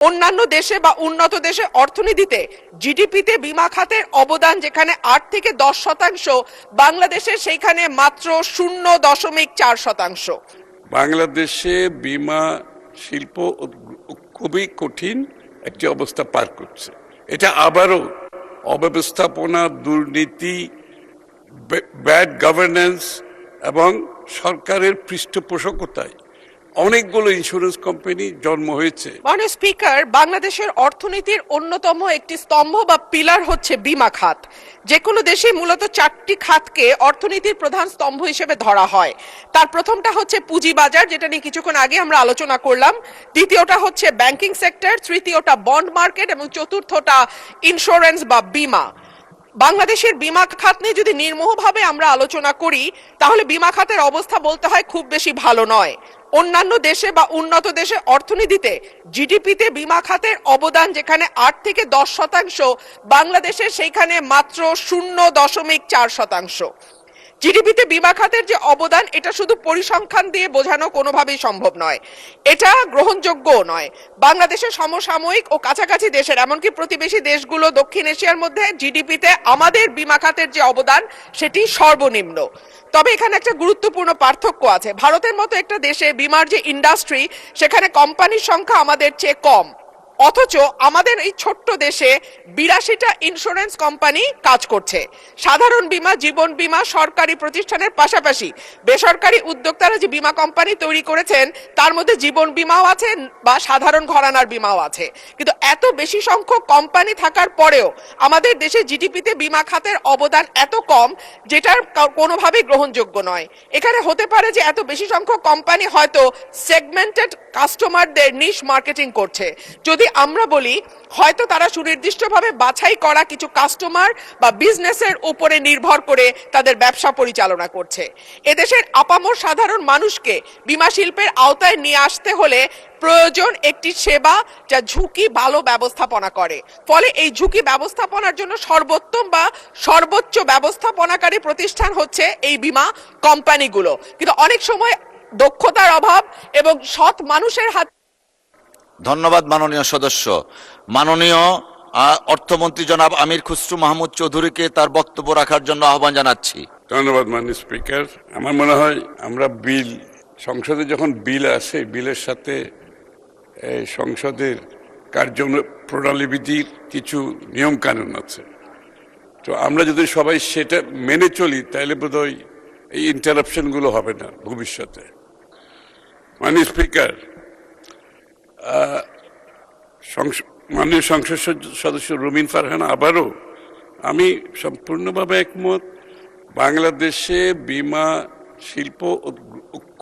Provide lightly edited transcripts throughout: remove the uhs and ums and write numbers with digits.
অন্যান্য দেশে বা উন্নত দেশে অর্থনীতিতে জিডিপিতে বীমা খাতের অবদান যেখানে 8 থেকে 10%, বাংলাদেশে সেইখানে মাত্র 0.4%। বাংলাদেশে বীমা শিল্প খুবই কঠিন একটি অবস্থা পার করছে। এটা আবারও অব্যবস্থাপনা, দুর্নীতি, ব্যাড গভর্নেন্স এবং সরকারের পৃষ্ঠপোষকতায় অনেকগুলো ইন্স্যুরেন্স কোম্পানি জন্ম হয়েছে। মাননীয় স্পিকার, বাংলাদেশের অর্থনীতির অন্যতম একটি স্তম্ভ বা পিলার হচ্ছে বীমা খাত। যে কোনো দেশে মূলত 4টি খাতকে অর্থনীতির প্রধান স্তম্ভ হিসেবে ধরা হয়। তার প্রথমটা হচ্ছে পুঁজিবাজার, যেটা নিয়ে কিছুক্ষণ আগে আমরা আলোচনা করলাম। দ্বিতীয়টা হচ্ছে ব্যাংকিং সেক্টর, তৃতীয়টা বন্ড মার্কেট এবং চতুর্থটা ইন্স্যুরেন্স বা বীমা। বাংলাদেশের বীমা খাত নিয়ে যদি নির্মোহভাবে আমরা আলোচনা করি তাহলে বীমা খাতের অবস্থা বলতে হয় খুব বেশি ভালো নয়। অন্যান্য দেশে বা উন্নত দেশে অর্থনীতিতে জিডিপিতে বীমা খাতের অবদান যেখানে 8 থেকে 10%, বাংলাদেশে সেইখানে মাত্র 0.4%। জিডিপিতে বীমা খাতের যে অবদান, এটা শুধু পরিসংখ্যান দিয়ে বোঝানো কোনোভাবেই সম্ভব নয়, এটা গ্রহণযোগ্যও নয়। বাংলাদেশের সমসাময়িক ও কাছাকাছি দেশের, এমনকি প্রতিবেশী দেশগুলো দক্ষিণ এশিয়ার মধ্যে জিডিপিতে আমাদের বীমা খাতের যে অবদান সেটি সর্বনিম্ন। তবে এখানে একটা গুরুত্বপূর্ণ পার্থক্য আছে। ভারতের মতো একটা দেশে বীমার যে ইন্ডাস্ট্রি, সেখানে কোম্পানির সংখ্যা আমাদের চেয়ে কম, অথচ আমাদের এই ছোট্ট দেশে 82টা ইন্স্যুরেন্স কোম্পানি কাজ করছে। সাধারণ বীমা, জীবন বীমা সরকারি প্রতিষ্ঠানের পাশাপাশি বেসরকারি উদ্যোক্তারা যে বীমা কোম্পানি তৈরি করেছেন তার মধ্যে জীবন বীমাও আছে বা সাধারণ ঘরানার বীমাও আছে। কিন্তু এত বেশি সংখ্যক কোম্পানি থাকার পরেও আমাদের দেশে জিডিপিতে বীমা খাতের অবদান এত কম, যেটার কোনোভাবেই গ্রহণযোগ্য নয়। এখানে হতে পারে যে এত বেশি সংখ্যক কোম্পানি হয়তো সেগমেন্টেড কাস্টমারদের নিশ মার্কেটিং করছে। যদি আমরা বলি হয়তো তারা সুনির্দিষ্টভাবে বাছাই করা কিছু কাস্টমার বা বিজনেসের উপরে নির্ভর করে তাদের ব্যবসা পরিচালনা করছে। এদেশের আপামর সাধারণ মানুষকে বীমা শিল্পের আওতায় নিয়ে আসতে হলে প্রয়োজন একটি সেবা যা ঝুঁকি ভালো ব্যবস্থাপনা করে। ফলে এই ঝুঁকি ব্যবস্থাপনার জন্য সর্বোত্তম বা সর্বোচ্চ ব্যবস্থাপনাকারী প্রতিষ্ঠান হচ্ছে এই বীমা কোম্পানিগুলো। কিন্তু অনেক সময় দক্ষতার অভাব এবং সৎ মানুষের হাত। ধন্যবাদ মাননীয় সদস্য। মাননীয় অর্থমন্ত্রী জনাব আমির খুসরু মাহমুদ চৌধুরীকে তার বক্তব্য রাখার জন্য আহ্বান জানাচ্ছি। ধন্যবাদ মাননীয় স্পিকার। আমার মনে হয় আমরা সংসদে যখন বিল আসে, বিলের সাথে সংসদের কার্যপ্রণালীবিধির কিছু নিয়ম কানুন আছে। তো আমরা যদি সবাই সেটা মেনে চলি তাহলে বোধহয় এই ইন্টারাপশনগুলো হবে না ভবিষ্যতে। মাননীয় স্পিকার, মাননীয় সংসদ সদস্য রুমিন ফারহানা, আবারও আমি সম্পূর্ণভাবে একমত। বাংলাদেশে বীমা শিল্প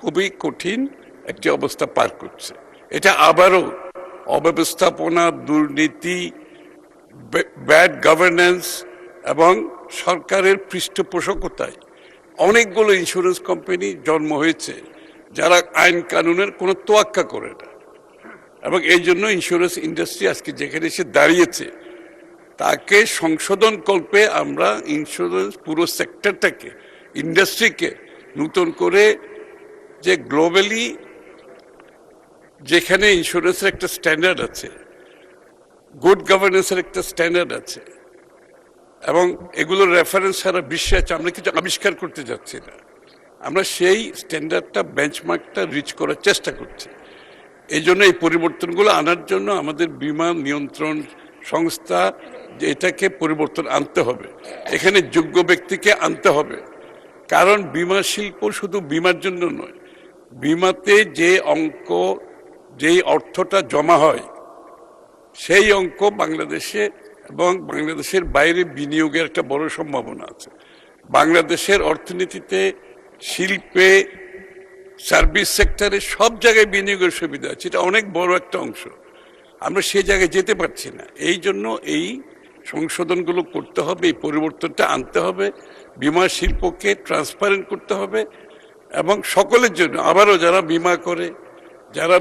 খুবই কঠিন একটি অবস্থা পার করছে। এটা আবারও অব্যবস্থাপনা, দুর্নীতি, ব্যাড গভর্নেন্স এবং সরকারের পৃষ্ঠপোষকতায় অনেকগুলো ইন্স্যুরেন্স কোম্পানি জন্ম হয়েছে যারা আইন কানুনের কোনো তোয়াক্কা করে না। এবং এই জন্য ইন্স্যুরেন্স ইন্ডাস্ট্রি আজকে যেখানে এসে দাঁড়িয়েছে তাকে সংশোধন কল্পে আমরা ইন্স্যুরেন্স পুরো সেক্টরটাকে, ইন্ডাস্ট্রিকে নতুন করে, যে গ্লোবালি যেখানে ইন্স্যুরেন্সের একটা স্ট্যান্ডার্ড আছে, গুড গভর্নেন্সের একটা স্ট্যান্ডার্ড আছে এবং এগুলোর রেফারেন্স সারা বিশ্বে আছে, আমরা কিছু আবিষ্কার করতে যাচ্ছি না, আমরা সেই স্ট্যান্ডার্ডটা, বেঞ্চমার্কটা রিচ করার চেষ্টা করছি। এই জন্য এই পরিবর্তনগুলো আনার জন্য আমাদের বীমা নিয়ন্ত্রণ সংস্থা এটাকে পরিবর্তন আনতে হবে, এখানে যোগ্য ব্যক্তিকে আনতে হবে। কারণ বীমা শিল্প শুধু বীমার জন্য নয়, বীমাতে যে যেই অর্থটা জমা হয় সেই অঙ্ক বাংলাদেশে এবং বাংলাদেশের বাইরে বিনিয়োগের একটা বড় সম্ভাবনা আছে। বাংলাদেশের অর্থনীতিতে, শিল্পে, সার্ভিস সেক্টরে সব জায়গায় বিনিয়োগের সুবিধা আছে, এটা অনেক বড় একটা অংশ। আমরা সেই জায়গায় যেতে পারছি না। এই জন্য এই সংশোধনগুলো করতে হবে, এই পরিবর্তনটা আনতে হবে, বীমা শিল্পকে ট্রান্সপারেন্ট করতে হবে এবং সকলের জন্য, আবারও যারা বীমা করে, যারা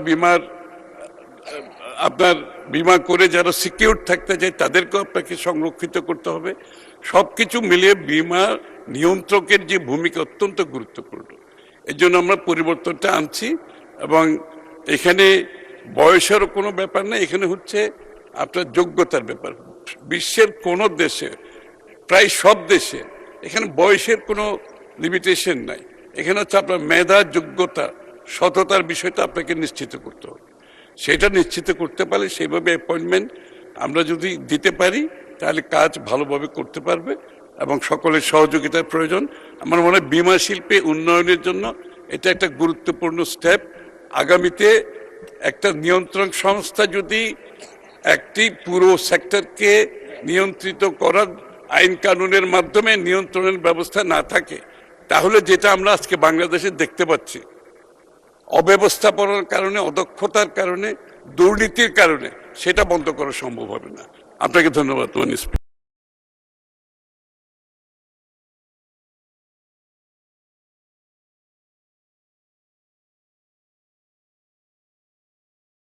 বীমা করে যারা সিকিউর থাকতে চায় তাদেরকেও আপনাকে সংরক্ষিত করতে হবে। সব কিছু মিলিয়ে বীমা নিয়ন্ত্রকের যে ভূমিকা অত্যন্ত গুরুত্বপূর্ণ। এই জন্য আমরা পরিবর্তনটা আনছি এবং এখানে বয়সেরও কোনো ব্যাপার নেই, এখানে হচ্ছে আপনার যোগ্যতার ব্যাপার। বিশ্বের কোন দেশে, প্রায় সব দেশে এখানে বয়সের কোনো লিমিটেশন নাই। এখানে হচ্ছে আপনার মেধা, যোগ্যতা, সততার বিষয়টা আপনাকে নিশ্চিত করতে হবে। সেটা নিশ্চিত করতে পারলে সেইভাবে অ্যাপয়েন্টমেন্ট আমরা যদি দিতে পারি তাহলে কাজ ভালোভাবে করতে পারবে এবং সকলের সহযোগিতার প্রয়োজন। আমার মনে হয় বীমা শিল্পে উন্নয়নের জন্য এটা একটা গুরুত্বপূর্ণ স্টেপ। আগামীতে একটা নিয়ন্ত্রণ সংস্থা যদি একটি পুরো সেক্টরকে নিয়ন্ত্রিত করার আইন কানুনের মাধ্যমে নিয়ন্ত্রণের ব্যবস্থা না থাকে, তাহলে যেটা আমরা আজকে বাংলাদেশে দেখতে পাচ্ছি, অব্যবস্থাপনার কারণে, অদক্ষতার কারণে, দুর্নীতির কারণে, সেটা বন্ধ করা সম্ভব হবে না। আপনাকে ধন্যবাদ মাননীয় স্পিকার।